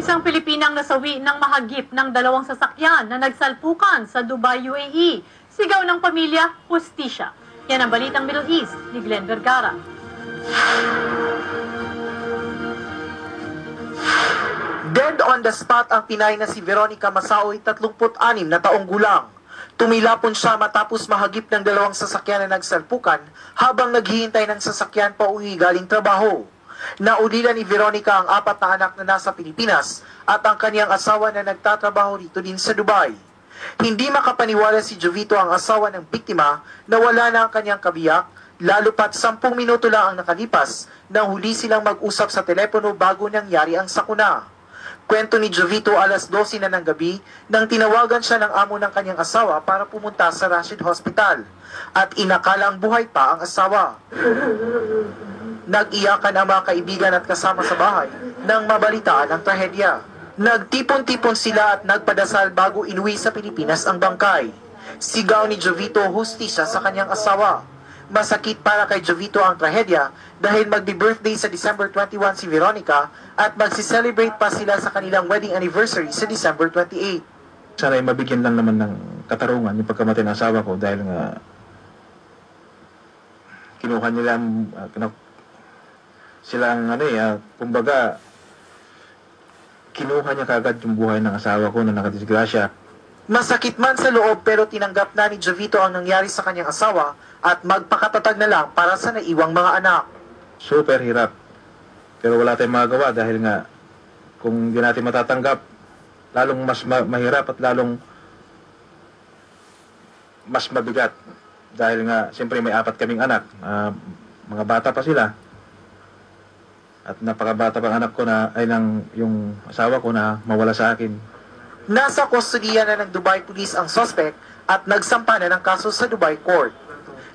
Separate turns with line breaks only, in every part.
Isang Pilipinang nasawi ng mahagip ng dalawang sasakyan na nagsalpukan sa Dubai, UAE. Sigaw ng pamilya, hustisya. Yan ang balitang Middle East ni Glenn Vergara.
Dead on the spot ang Pinay na si Veronica Masaoy, 36 na taong gulang. Tumilapon siya matapos mahagip ng dalawang sasakyan na nagsalpukan habang naghihintay ng sasakyan pa uwi galing trabaho. Naulila ni Veronica ang 4 na anak na nasa Pilipinas at ang kaniyang asawa na nagtatrabaho rito din sa Dubai. Hindi makapaniwala si Jovito, ang asawa ng biktima, na wala na ang kaniyang kabiyak, lalo pat 10 minuto lang ang nakalipas nang huli silang mag-usap sa telepono bago nangyari ang sakuna. Kwento ni Jovito, alas 12 na ng gabi nang tinawagan siya ng amo ng kanyang asawa para pumunta sa Rashid Hospital at inakalang buhay pa ang asawa. Nag-iyakan ang mga kaibigan at kasama sa bahay nang mabalitaan ang trahedya. Nagtipon-tipon sila at nagpadasal bago inuwi sa Pilipinas ang bangkay. Sigaw ni Jovito, hustisya sa kanyang asawa. Masakit para kay Jovito ang trahedya dahil magbi-birthday sa December 21 si Veronica at magsi-celebrate pa sila sa kanilang wedding anniversary sa December 28.
Sana ay mabigyan lang naman ng katarungan yung pagkamatay ng asawa ko dahil nga kinuha nila silang kumbaga kinuha niya kagad yung buhay ng asawa ko na nakadisgrasya.
Masakit man sa loob pero tinanggap na ni Jovito ang nangyari sa kanyang asawa at magpakatatag na lang para sa naiwang mga anak.
Super hirap. Pero wala tayong magagawa dahil nga kung di natin matatanggap, lalong mas mahirap at lalong mas mabigat. Dahil nga siyempre may 4 kaming anak, mga bata pa sila. At napakabata pang anak ko na ay yung asawa ko na mawala sa akin.
Nasa kustodiya na ng Dubai Police ang suspect at nagsampa na ng kaso sa Dubai Court.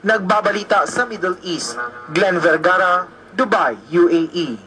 Nagbabalita sa Middle East, Glenn Vergara, Dubai, UAE.